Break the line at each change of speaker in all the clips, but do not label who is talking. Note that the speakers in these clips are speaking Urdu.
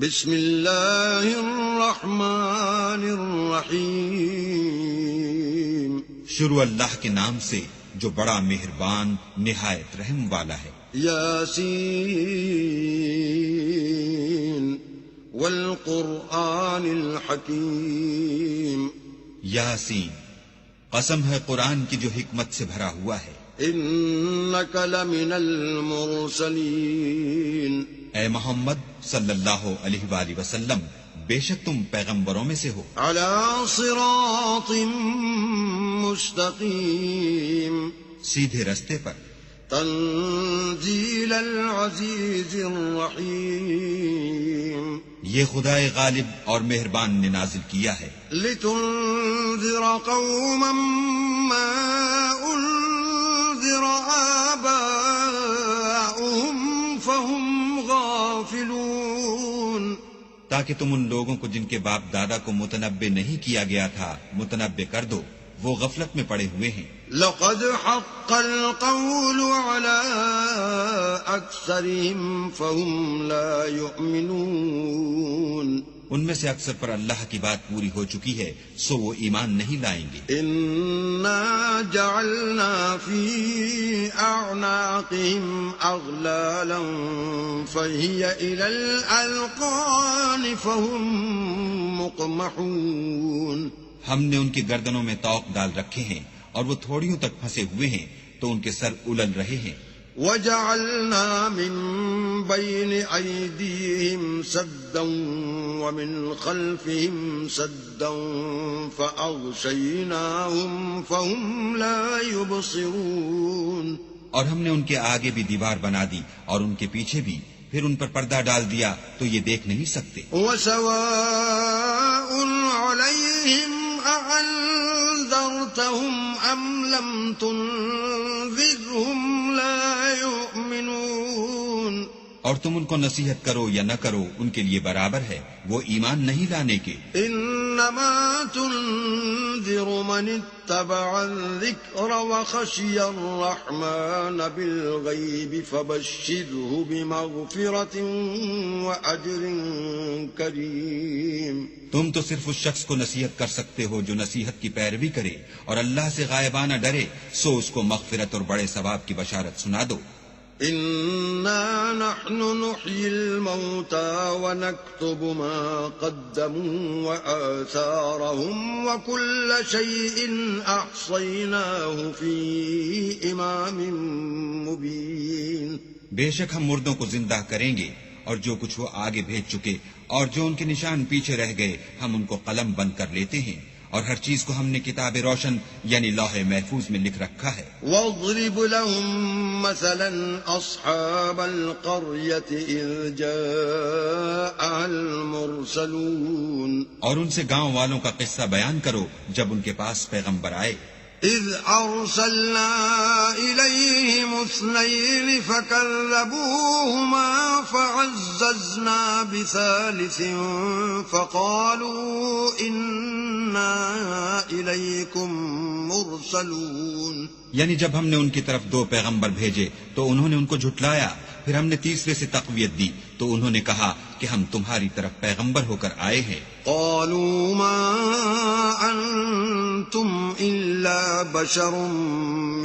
بسم اللہ الرحمن الرحیم۔
شروع اللہ کے نام سے جو بڑا مہربان نہایت رحم والا ہے۔
یاسین والقرآن الحکیم۔
یاسین، قسم ہے قرآن کی جو حکمت سے بھرا ہوا ہے۔
انک لمن المرسلین۔
اے محمد صلی اللہ علیہ وآلہ وسلم، بے شک تم پیغمبروں میں سے ہو۔
علی صراط مستقیم۔
سیدھے رستے پر۔
تنزیل العزیز الرحیم۔
یہ خدائے غالب اور مہربان نے نازل کیا ہے۔
لتنذر قوما ما انذر آباؤهم فهم غافلون۔
تاکہ تم ان لوگوں کو جن کے باپ دادا کو متنبع نہیں کیا گیا تھا متنبع کر دو، وہ غفلت میں پڑے ہوئے ہیں۔
لقد حق القول على أكثرهم فهم لا يؤمنون۔
ان میں سے اکثر پر اللہ کی بات پوری ہو چکی ہے، سو وہ ایمان نہیں لائیں گے۔
انا جعلنا في اعناقهم اغلالا فهي الى الاذقان فهم مقمحون۔
ہم نے ان کی گردنوں میں طوق ڈال رکھے ہیں اور وہ تھوڑیوں تک پھنسے ہوئے ہیں تو ان کے سر الل رہے ہیں۔
وجعلنا من بين أيديهم سدا ومن خلفهم سدا فأغشيناهم فهم لا يبصرون۔
اور ہم نے ان کے آگے بھی دیوار بنا دی اور ان کے پیچھے بھی، پھر ان پر پردہ ڈال دیا تو یہ دیکھ نہیں سکتے۔
وسواء عليهم أأنذرتهم أم لم تنذرهم لا يؤمنون۔
اور تم ان کو نصیحت کرو یا نہ کرو ان کے لیے برابر ہے، وہ ایمان نہیں لانے کے۔
انما تنذر من اتبع الذکر وخشی الرحمن بالغیب فبشره بمغفرة وأجر کریم۔
تم تو صرف اس شخص کو نصیحت کر سکتے ہو جو نصیحت کی پیروی کرے اور اللہ سے غائبانہ ڈرے، سو اس کو مغفرت اور بڑے ثواب کی بشارت سنا دو۔
انا نحن نحيي الموتى ونكتب ما قدموا وآثارهم وكل شيء احصيناه في امام مبين۔
بے شک ہم مردوں کو زندہ کریں گے اور جو کچھ وہ آگے بھیج چکے اور جو ان کے نشان پیچھے رہ گئے ہم ان کو قلم بند کر لیتے ہیں، اور ہر چیز کو ہم نے کتاب روشن یعنی لوح محفوظ میں لکھ رکھا ہے۔
واضرب لهم مثلا اصحاب القرية اذ جاءها المرسلون۔
اور ان سے گاؤں والوں کا قصہ بیان کرو جب ان کے پاس پیغمبر آئے۔
اذ ارسلنا الیہم اثنین فکذبوہما فعززنا بثالث فقالوا انا الیکم مرسلون۔
یعنی جب ہم نے ان کی طرف دو پیغمبر بھیجے تو انہوں نے ان کو جھٹلایا، پھر ہم نے تیسرے سے تقویت دی تو انہوں نے کہا کہ ہم تمہاری طرف پیغمبر ہو کر آئے ہیں۔
قالوا ما انتم الا بشر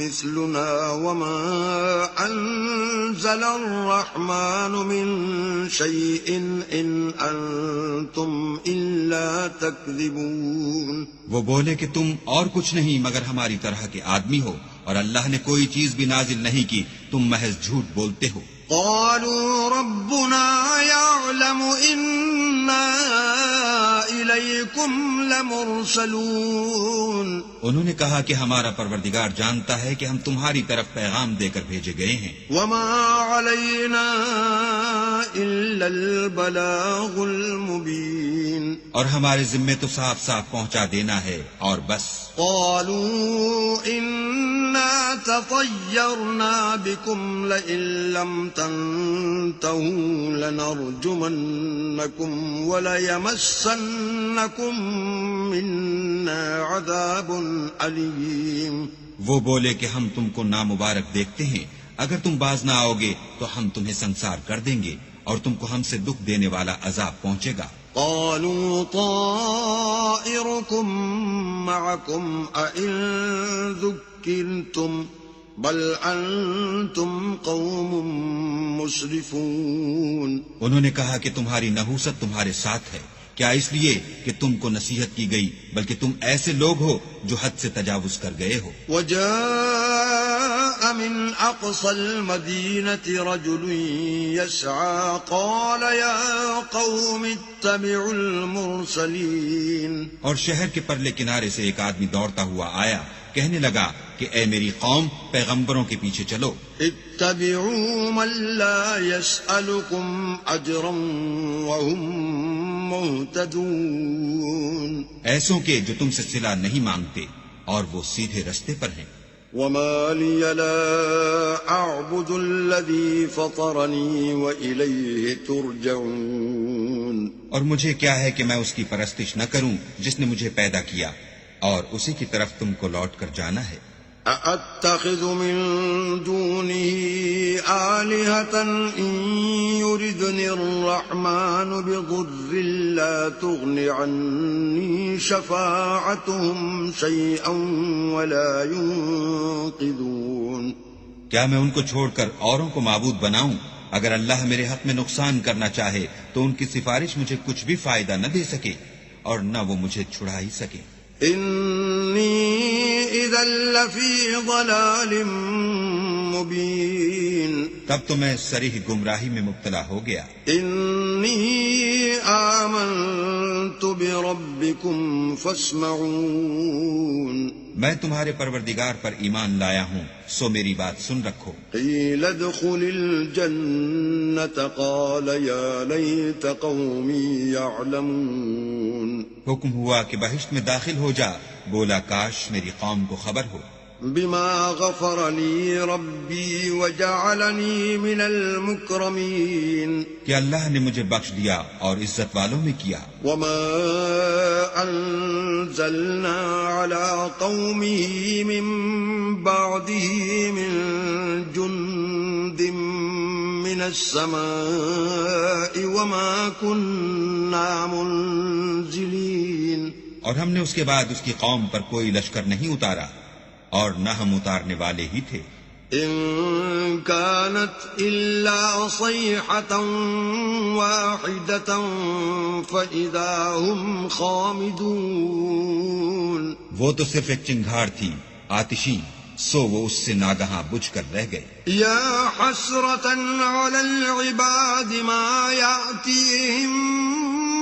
مثلنا وما انزل الرحمن من شيء ان انتم الا تكذبون۔
وہ بولے کہ تم اور کچھ نہیں مگر ہماری طرح کے آدمی ہو، اور اللہ نے کوئی چیز بھی نازل نہیں کی، تم محض جھوٹ بولتے ہو۔
قالوا ربنا يعلم إنا إليكم لمرسلون۔
انہوں نے کہا کہ ہمارا پروردگار جانتا ہے کہ ہم تمہاری طرف پیغام دے کر بھیجے گئے ہیں۔
وما علينا إلا البلاغ المبين۔
اور ہمارے ذمے تو صاف صاف پہنچا دینا ہے اور بس۔
قالوا إنا تطيرنا بكم لئن لم تنتهوا لنرجمنكم وليمسنكم منا عذاب أليم۔
وہ بولے کہ ہم تم کو نامبارک دیکھتے ہیں، اگر تم باز نہ آؤ گے تو ہم تمہیں سنسار کر دیں گے اور تم کو ہم سے دکھ دینے والا عذاب پہنچے گا۔
قالوا طائركم معكم أئن ذكرتم بل أنتم قوم مسرفون۔
انہوں نے کہا کہ تمہاری نحوست تمہارے ساتھ ہے، کیا اس لیے کہ تم کو نصیحت کی گئی، بلکہ تم ایسے لوگ ہو جو حد سے تجاوز کر گئے ہو۔
وجاء من أقصى المدينة رجل يسعى قال يا قوم اتبعوا المرسلين۔
اور شہر کے پرلے کنارے سے ایک آدمی دوڑتا ہوا آیا، کہنے لگا کہ اے میری قوم، پیغمبروں کے پیچھے چلو۔
اتبعوا من لا يسألكم أجرا وهم مهتدون۔
ایسوں کے جو تم سے صلہ نہیں مانگتے اور وہ سیدھے رستے پر ہیں۔
وما لي لا أعبد الذي فطرني وإليه ترجعون۔
اور مجھے کیا ہے کہ میں اس کی پرستش نہ کروں جس نے مجھے پیدا کیا، اور اسی کی طرف تم کو لوٹ کر جانا ہے۔
أأتخذ من دونه آلهة إن يردني الرحمن بضر لا تغن عني شفاعتهم شيئا ولا ينقذون۔
کیا میں ان کو چھوڑ کر اوروں کو معبود بناؤں؟ اگر اللہ میرے حق میں نقصان کرنا چاہے تو ان کی سفارش مجھے کچھ بھی فائدہ نہ دے سکے اور نہ وہ مجھے چھڑا ہی سکے۔
إني إذا لفي ضلال مبين۔
تب تو میں صریح گمراہی میں مبتلا ہو گیا۔
إني آمنت بربكم فاسمعون۔
میں تمہارے پروردگار پر ایمان لایا ہوں، سو میری بات سن رکھو۔
قيل ادخل الجنة قال يا ليت قومي يعلمون۔
حکم ہوا کہ بہشت میں داخل ہو جا، بولا کاش میری قوم کو خبر ہو۔
بما غفر لي ربي وجعلني من المكرمين۔
کہ اللہ نے مجھے بخش دیا اور عزت والوں میں کیا۔
وما أنزلنا على قومه من بعده من جند من السماء وما كنا منزلين۔
اور ہم نے اس کے بعد اس کی قوم پر کوئی لشکر نہیں اتارا اور نہ ہم اتارنے والے ہی تھے۔
إن كانت إلا صيحة واحدة فإذا هم خامدون۔
وہ تو صرف ایک چنگھاڑ تھی آتشی، سو وہ اس سے ناگہاں بجھ کر رہ گئے۔
يا حسرة على العباد ما يأتيهم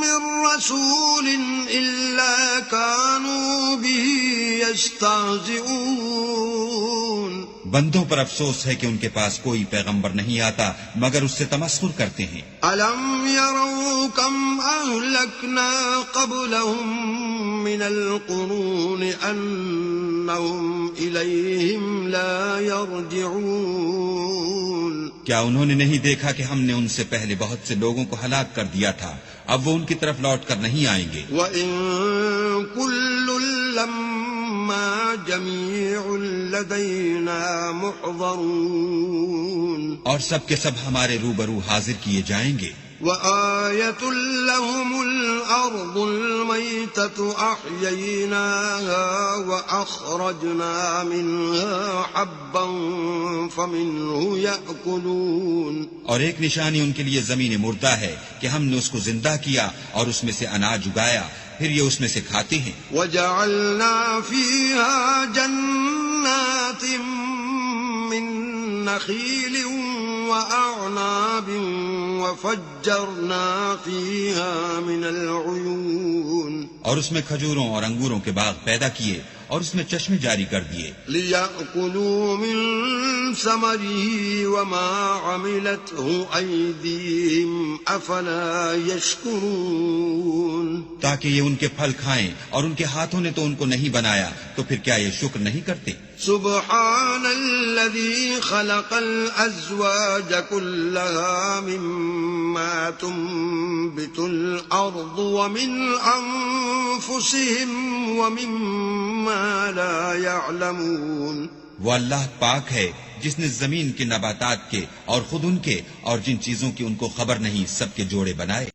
من رسول إلا كانوا به يستهزئون۔
بندوں پر افسوس ہے کہ ان کے پاس کوئی پیغمبر نہیں آتا مگر اس سے تمسخر کرتے ہیں۔
ألم يروا كم أهلكنا قبلهم من القرون أنهم إليهم لا يرجعون۔
کیا انہوں نے نہیں دیکھا کہ ہم نے ان سے پہلے بہت سے لوگوں کو ہلاک کر دیا تھا، اب وہ ان کی طرف لوٹ کر نہیں آئیں گے۔
وَإِن كُلٌّ لَّمَّا جَمِيعٌ لَّدَيْنَا مُحْضَرُونَ۔
اور سب کے سب ہمارے روبرو حاضر کیے جائیں گے۔
وآية لهم الأرض الميتة أحييناها وأخرجنا منها حبا فمنه يأكلون۔
اور ایک نشانی ان کے لیے زمین مردہ ہے کہ ہم نے اس کو زندہ کیا اور اس میں سے اناج اگایا، پھر یہ اس میں سے کھاتے ہیں۔
وجعلنا فيها جنات من نخيل وأعناب وفجرنا فيها من العيون۔
اور اس میں کھجوروں اور انگوروں کے باغ پیدا کیے اور اس میں چشمے جاری کر دیے۔
ليأكلوا من ثمره وما عملته أيديهم أفلا يشكرون۔
تاکہ یہ ان کے پھل کھائیں، اور ان کے ہاتھوں نے تو ان کو نہیں بنایا، تو پھر کیا یہ شکر نہیں کرتے؟
سبحان الذي خلق الأزواج كلها مما تنبت الأرض ومن أنفسهم ومما لا يعلمون۔
وہ اللہ پاک ہے جس نے زمین کے نباتات کے اور خود ان کے اور جن چیزوں کی ان کو خبر نہیں سب کے جوڑے بنائے